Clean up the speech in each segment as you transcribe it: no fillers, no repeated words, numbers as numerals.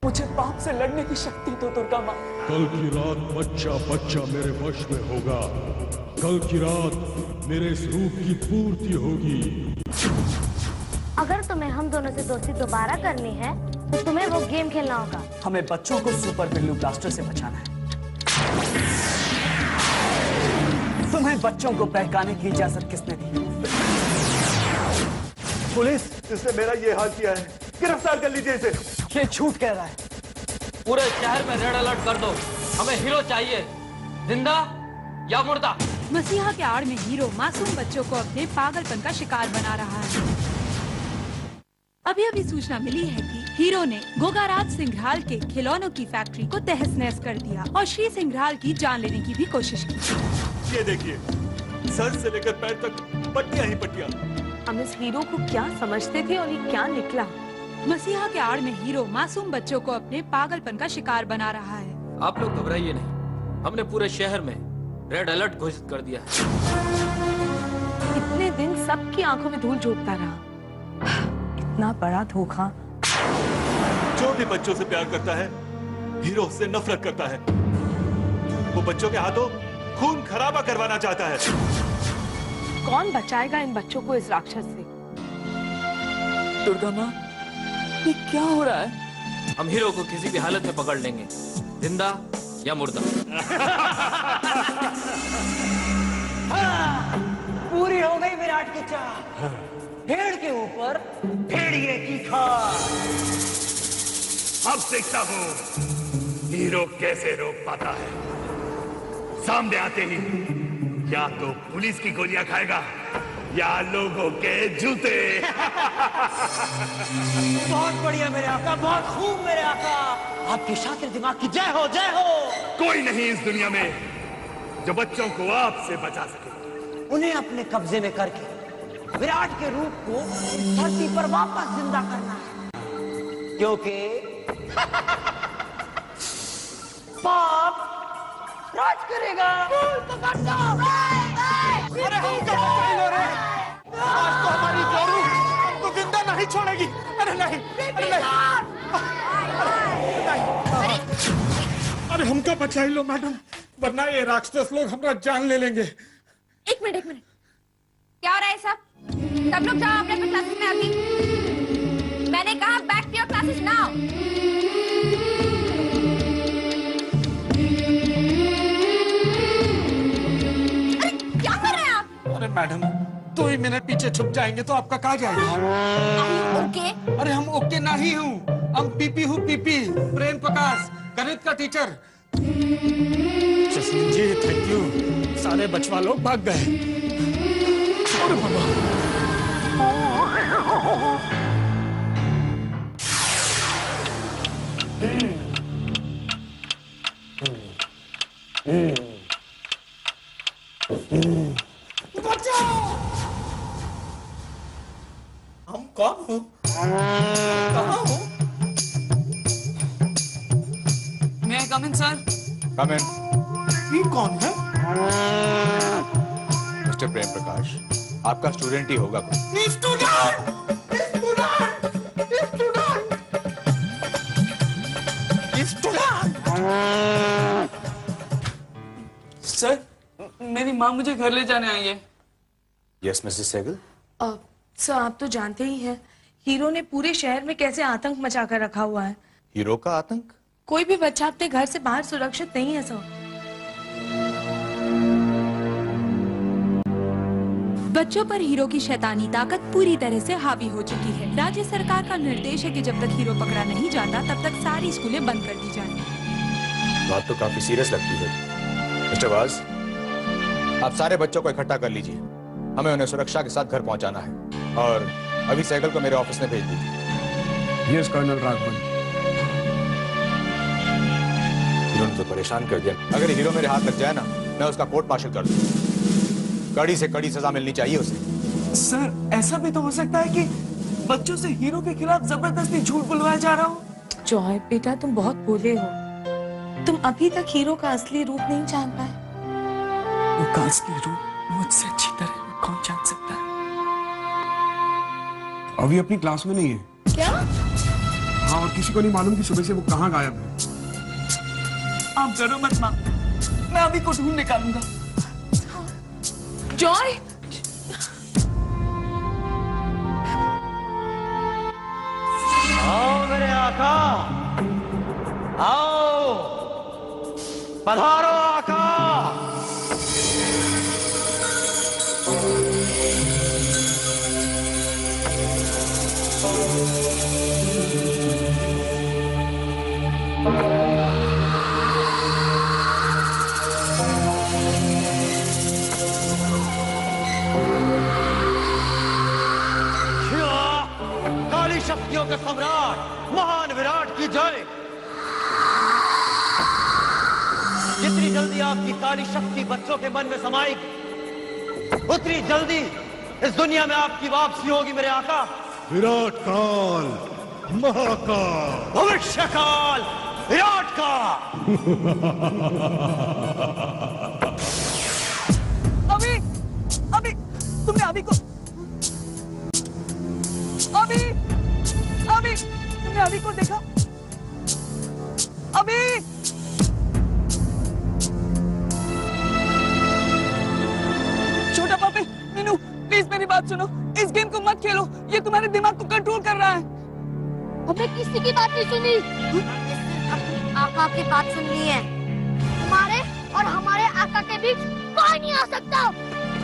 मुझे पाप से लड़ने की शक्ति दो दुर्गा माँ। कल की रात बच्चा बच्चा मेरे वश में होगा। कल की रात मेरे इस रूप की पूर्ति होगी। अगर तुम्हें हम दोनों से दोस्ती दोबारा करनी है तो तुम्हें वो गेम खेलना होगा। हमें बच्चों को सुपर बिल्लू ब्लास्टर से बचाना है। तुम्हें बच्चों को बहकाने की इजाजत किसने दी? पुलिस, जिसने मेरा ये हाल किया है, गिरफ्तार कर लीजिए इसे। ये झूठ कह रहा है। पूरे शहर में रेड अलर्ट कर दो। हमें हीरो चाहिए, जिंदा या मुर्दा। मसीहा के आड़ में हीरो मासूम बच्चों को अपने पागलपन का शिकार बना रहा है। अभी सूचना मिली है कि हीरो ने गोगाराज सिंघराल के खिलौनों की फैक्ट्री को तहस नहस कर दिया और श्री सिंघराल की जान लेने की भी कोशिश की। ये देखिए, सर से लेकर पैर तक पट्टियां ही पट्टियां। हम इस हीरो को क्या समझते थे और ये क्या निकला। मसीहा के आड़ में हीरो मासूम बच्चों को अपने पागलपन का शिकार बना रहा है। आप लोग घबराइए नहीं, हमने पूरे शहर में रेड अलर्ट घोषित कर दिया है। इतने दिन सबकी आंखों में धूल झोंकता रहा। इतना बड़ा धोखा। जो भी बच्चों से प्यार करता है, हीरो से नफरत करता है। वो बच्चों के हाथों खून खराबा करवाना चाहता है। कौन बचाएगा इन बच्चों को इस राक्षस से? दुर्गा माँ, ये क्या हो रहा है? हम हीरो को किसी भी हालत में पकड़ लेंगे, जिंदा या मुर्दा। पूरी हो गई विराट की चाह। भेड़ के ऊपर भेड़िए की खाल। अब देखता हूँ हीरो कैसे रोक पाता है। सामने आते ही या तो पुलिस की गोलियां खाएगा या लोगों के जूते। बहुत बढ़िया मेरे आका, बहुत खूब मेरे आका। आपके शातिर दिमाग की जय हो, जय हो। कोई नहीं इस दुनिया में जो बच्चों को आपसे बचा सके। उन्हें अपने कब्जे में करके विराट के रूप को धरती पर वापस जिंदा करना है, क्योंकि पाप राज करेगा। अरे हम क्या हो रहे हैं? आज तो हमारी जोरू हमको जिंदा नहीं छोड़ेगी। अरे नहीं, अरे नहीं, अरे हमका बचाई लो मैडम, वरना ये राक्षस लोग हमारा जान ले लेंगे। एक मिनट क्या हो रहा है सब? सब लोग जाओ अपने अपने क्लासेस में। अभी मैंने कहा back to your classes now. अरे क्या कर रहे हैं आप? अरे मैडम, 2 ही मिनट पीछे छुप जाएंगे तो आपका कहाँ जाएगा? ओके। अरे हम ओके नहीं हूँ, हम पीपी हूँ। पीपी प्रेम प्रकाश, गणित का teacher. Jasleen ji, thank you. सारे बचवा लोग भाग गए। अरे बाबा, हम कौन हूँ? कहाँ हूँ? May I come in, sir? Come in. ये कौन है? मिस्टर प्रेम प्रकाश, आपका स्टूडेंट ही होगा कोई। स्टूडेंट! सर, मेरी माँ मुझे घर ले जाने आई है। Yes Mrs Sehgal. सर, आप तो जानते ही हैं हीरो ने पूरे शहर में कैसे आतंक मचा कर रखा हुआ है। हीरो का आतंक? कोई भी बच्चा अपने घर से बाहर सुरक्षित नहीं है सर। बच्चों पर हीरो की शैतानी ताकत पूरी तरह से हावी हो चुकी है। राज्य सरकार का निर्देश है कि जब तक हीरो पकड़ा नहीं जाता तब तक सारी स्कूलें बंद कर दी जाएं। बात तो काफी सीरियस लगती है। मिस्टर वाज, आप सारे बच्चों को इकट्ठा कर लीजिए, हमें उन्हें सुरक्षा के साथ घर पहुंचाना है। और अभी सहगल को मेरे ऑफिस में भेज दीजिए। Yes colonel Raghavan. इन्होंने तो परेशान कर दिया। अगर हीरो मेरे हाथ लग जाए ना, मैं उसका कोर्ट मार्शल कर दूं। कड़ी से कड़ी सजा मिलनी चाहिए उसे। सर, ऐसा भी तो हो सकता है कि बच्चों से हीरो के खिलाफ जबरदस्ती झूठ बुलवाया जा रहा हो। जॉय बेटा, तुम बहुत भोले हो। तुम अभी तक हीरो का असली रूप नहीं जान पाए। वो का असली रूप मुझसे अच्छी तरह कौन जान सकता है? अभी अपनी क्लास में नहीं है। क्या? हाँ, और किसी को नहीं मालूम कि सुबह से वो कहाँ गायब है। आप डरो मत माँ, मैं अभी को ढूंढ निकालूंगा। जॉय, आओ मेरे आका, आओ, पधारो आका। काली शक्तियों के सम्राट महान विराट की जय। जितनी जल्दी आपकी काली शक्ति बच्चों के मन में समाएगी, उतनी जल्दी इस दुनिया में आपकी वापसी होगी मेरे आका। विराट काल, महाकाल, भविष्य काल, विराट काल। अभी तुमने अभी को तुमने अभी को देखा? अभी छोटा पापी, मीनू प्लीज मेरी बात सुनो, इस गेम को मत खेलो, ये तुम्हारे दिमाग को कंट्रोल कर रहा है। हमने किसी की बात नहीं सुनी, अपनी आका की बात सुननी है। हमारे और हमारे आका के बीच कोई नहीं आ सकता।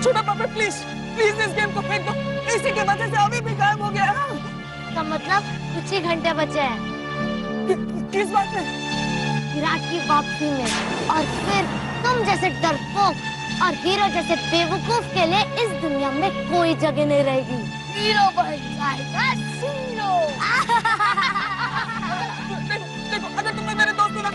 छोटा पापा प्लीज इस गेम को फेंक दो, इसी के वजह से अभी भी गायब हो गया है। इसका मतलब कुछ ही घंटे बचे हैं। किस बात में? विराट की वापसी में। और फिर तुम जैसे डरपोक और हीरो जैसे बेवकूफ के लिए इस दुनिया में कोई जगह नहीं रहेगी। हीरो बन जाएगा हीरो। देखो अगर तुमने मेरे दोस्त को ना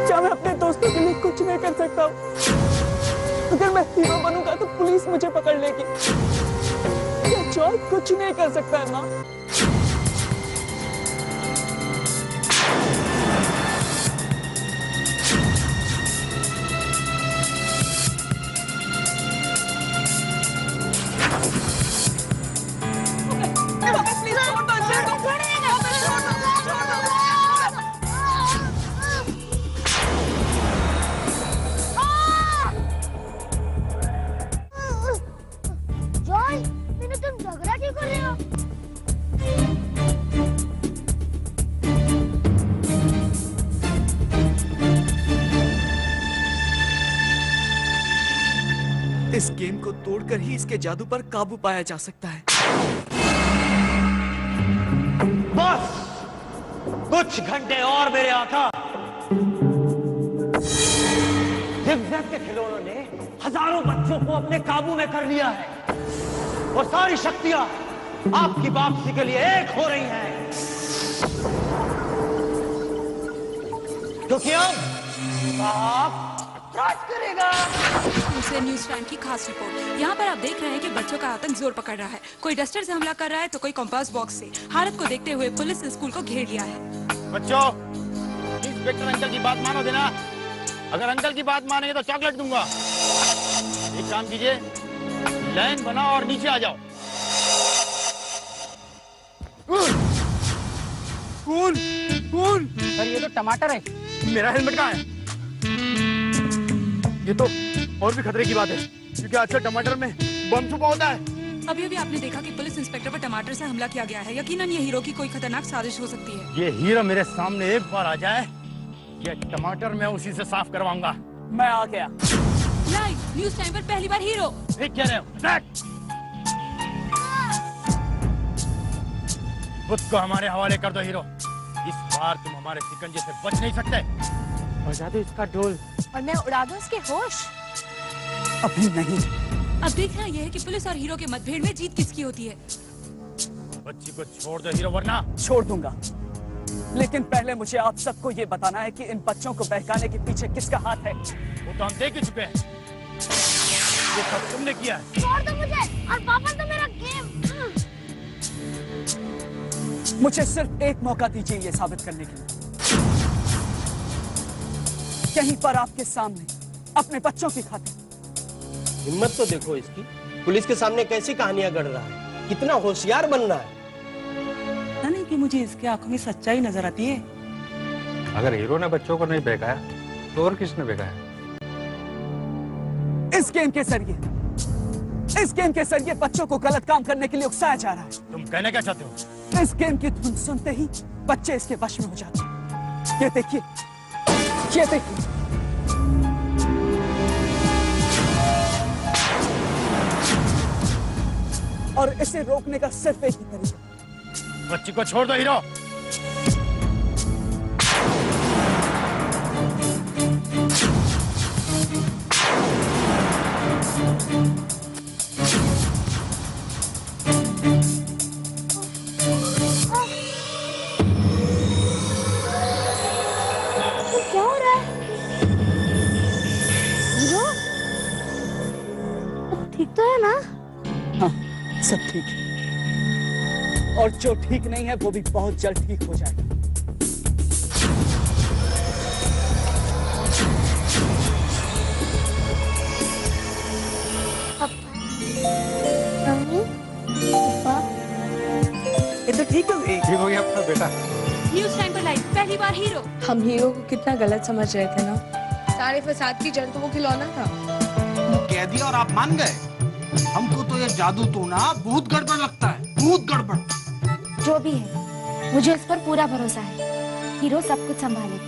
क्या मैं अपने दोस्तों के लिए कुछ नहीं कर सकता हूँ? अगर मैं हीरो बनूंगा तो पुलिस मुझे पकड़ लेगी। क्या जॉय कुछ नहीं कर सकता है माँ? इस गेम को तोड़कर ही इसके जादू पर काबू पाया जा सकता है। बस कुछ घंटे और मेरे आका। जिग-जैग के खिलौनों ने हजारों बच्चों को अपने काबू में कर लिया है और सारी शक्तियां आपकी वापसी के लिए एक हो रही हैं। क्योंकि अब आप राज करेगा। दूसरे न्यूज टाइम की खास रिपोर्ट। यहाँ पर आप देख रहे हैं कि बच्चों का आतंक जोर पकड़ रहा है। कोई डस्टर से हमला कर रहा है तो कोई कंपास बॉक्स से। हालत को देखते हुए पुलिस स्कूल को घेर लिया है। बच्चों, इंस्पेक्टर अंकल की बात मानो देना। अगर अंकल की बात मानेंगे तो चॉकलेट दूंगा। एक काम कीजिए, लाइन बनाओ और नीचे आ जाओ। कौन? सर ये तो टमाटर है। मेरा हेलमेट कहाँ है? ये तो और भी खतरे की बात है, क्योंकि आजकल टमाटर में बम छुपा होता है। अभी अभी आपने देखा कि पुलिस इंस्पेक्टर पर टमाटर से हमला किया गया है। यकीनन ये हीरो की कोई खतरनाक साजिश हो सकती है। ये हीरो मेरे सामने एक बार आ जाए, ये टमाटर मैं उसी से साफ करवाऊंगा। मैं आ गया। लाइव न्यूज टाइम पर पहली बार हीरो। ठीक कह रहे हो। खुद को हमारे हवाले कर दो हीरो। इस बार तुम हमारे शिकंजे से बच नहीं सकते। बजा दो इसका ढोल और मैं उड़ा दूं इसके होश। अभी नहीं। अब देखना यह है कि पुलिस और हीरो के मतभेद में जीत किसकी होती है। बच्ची को छोड़ दो हीरो, वरना छोड़ दूंगा। लेकिन पहले मुझे आप सबको ये बताना है कि इन बच्चों को बहकाने के पीछे किसका हाथ है। वो तो हम देख ही चुके हैं। ये सब तुमने किया है। छोड़ दो मुझे और वापस दो मेरा गेम। मुझे सिर्फ एक मौका दीजिए ये साबित करने के लिए। यहीं पर आपके सामने अपने बच्चों की खातिर। हिम्मत तो देखो इसकी, पुलिस के सामने कैसी कहानियां गढ़ रहा है, कितना होशियार बनना है। पता नहीं कि मुझे इसके आंखों में सच्चाई नजर आती है। अगर हीरो ने बच्चों को नहीं बेगाया तो और किसने बेगाया? इस गेम के जरिए बच्चों को गलत काम करने के लिए उकसाया जा रहा है। तुम कहने क्या चाहते हो? इस गेम की धुन सुनते ही बच्चे इसके वश में हो जाते हैं। ये देखिए, ये देखिए। और इसे रोकने का सिर्फ एक ही तरीका। बच्ची को छोड़ दो हीरो। क्या हो रहा है? हीरो? ठीक तो है ना? हाँ, सब ठीक है। और जो ठीक नहीं है वो भी बहुत जल्द ठीक हो जाएगा। ये तो ठीक हो गई। ठीक हो गया अपना बेटा। न्यूज टाइम पर लाइव पहली बार हीरो। हम हीरो को कितना गलत समझ रहे थे ना। सारे फसाद की जड़ तो वो खिलौना था। कह दिया और आप मान गए? हमको तो ये जादू टोना बहुत गड़बड़ लगता है, बहुत गड़बड़। जो भी है, मुझे इस पर पूरा भरोसा है। हीरो सब कुछ संभालेगा।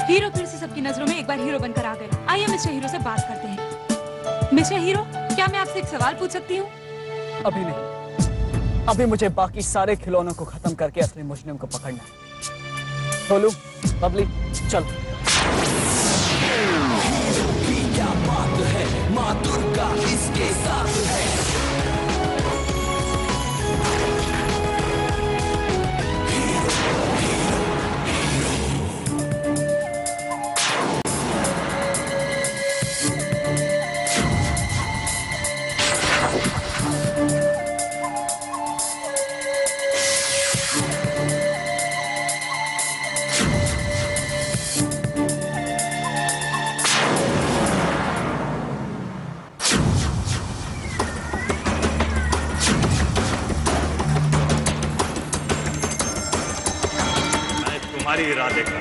हीरो फिर से सबकी नजरों में एक बार हीरो बनकर आ गए। आइए मिस्टर हीरो से बात करते हैं। मिस्टर हीरो, क्या मैं आपसे एक सवाल पूछ सकती हूँ? अभी नहीं, अभी मुझे बाकी सारे खिलौनों को खत्म करके असली मुजरिम को पकड़ना है। बोलू, बबली, चलो। क्या बात है, माँ दुर्गा इसके साथ है। तुम्हारी इरादे का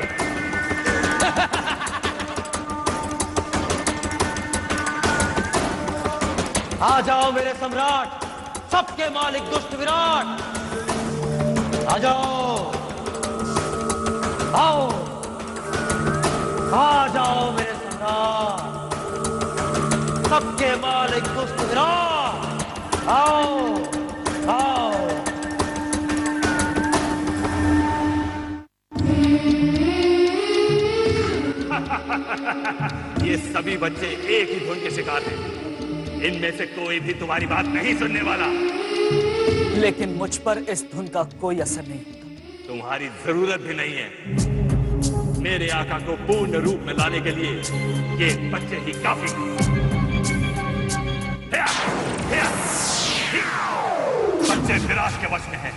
आ जाओ मेरे सम्राट, सबके मालिक दुष्ट विराट। आ जाओ, आओ, आ जाओ मेरे सम्राट, सबके मालिक दुष्ट विराट। आओ, आओ। ये सभी बच्चे एक ही धुन के शिकार हैं। इनमें से कोई भी तुम्हारी बात नहीं सुनने वाला। लेकिन मुझ पर इस धुन का कोई असर नहीं होता। तुम्हारी जरूरत भी नहीं है। मेरे आका को पूर्ण रूप में लाने के लिए ये बच्चे ही काफी हैं। बच्चे विराट के वश में हैं।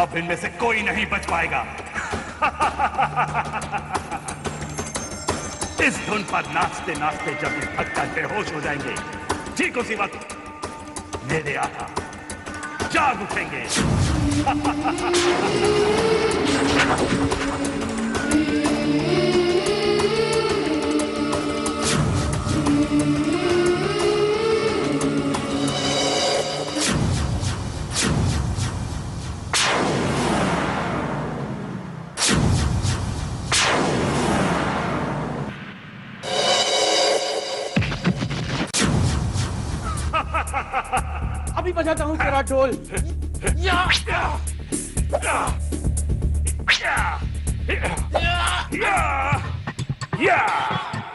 अब इनमें से कोई नहीं बच पाएगा। इस धुन पर नाचते नाचते जब ये थककर बेहोश हो जाएंगे, ठीक उसी वक्त मेरे आका जाग उठेंगे। अभी बजाता हूँ तेरा ढोल।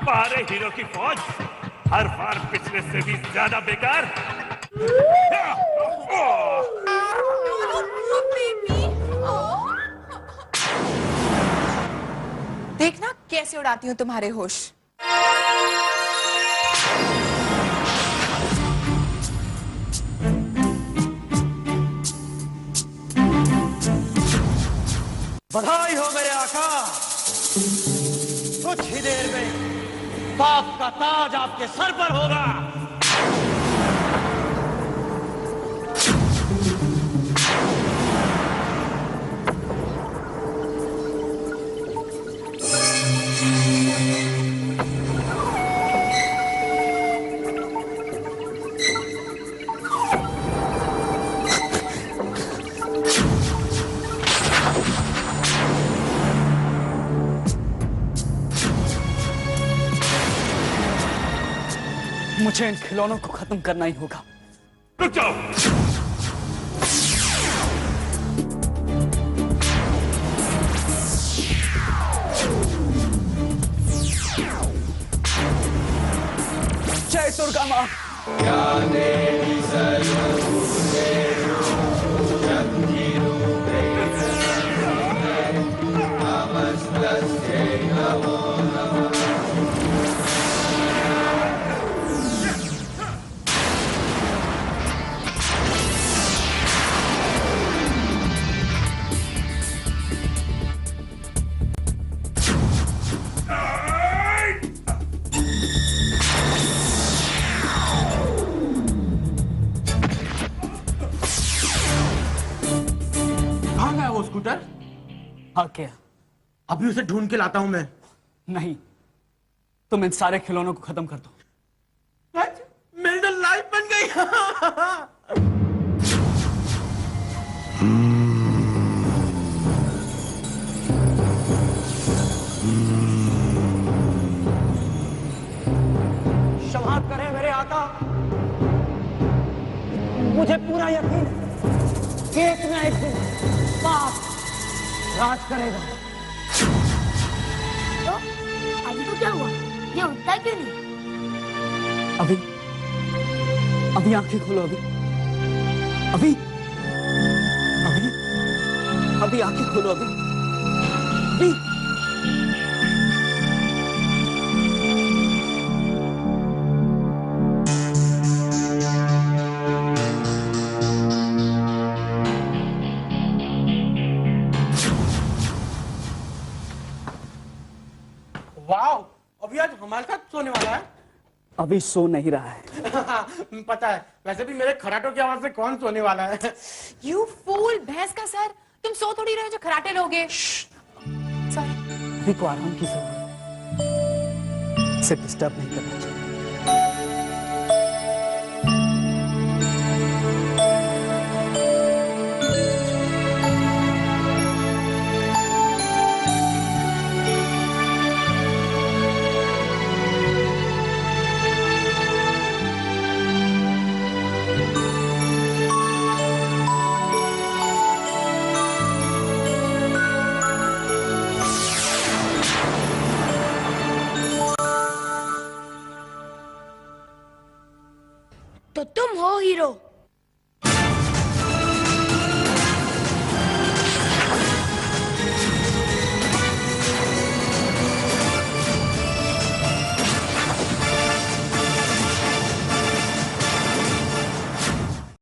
पारे हीरो की फौज हर बार पिछले से भी ज्यादा बेकार। देखना कैसे उड़ाती हूँ तुम्हारे होश। बधाई हो मेरे आका। कुछ ही देर में बाप का ताज आपके सर पर होगा। मुझे इन खिलौनों को खत्म करना ही होगा। रुक जाओ। जय दुर्गा माँ। कहाँ गया वो स्कूटर? हाँ क्या? अभी उसे ढूंढ के लाता हूं मैं। नहीं, तुम इन सारे खिलौनों को खत्म कर दो। मेरी तो लाइफ बन गई। क्षमा करें मेरे आका, मुझे पूरा यकीन है कि एक न एक दिन पाप राज करेगा। तो अभी तो क्या हुआ? ये उठता क्यों नहीं? अभी आंखें खोलो। अभी आंखें खोलो। अभी वाह, अभी आज हमारे साथ सोने वाला है। अभी सो नहीं रहा है। पता है, वैसे भी मेरे खराटों की आवाज से कौन सोने वाला है? यू फूल, भैंस का सर, तुम सो थोड़ी रहे हो जो खराटे लोगे। सॉरी। अभी को आराम की जरूरत है, इसे डिस्टर्ब नहीं करना चाहिए। तो तुम हो हीरो।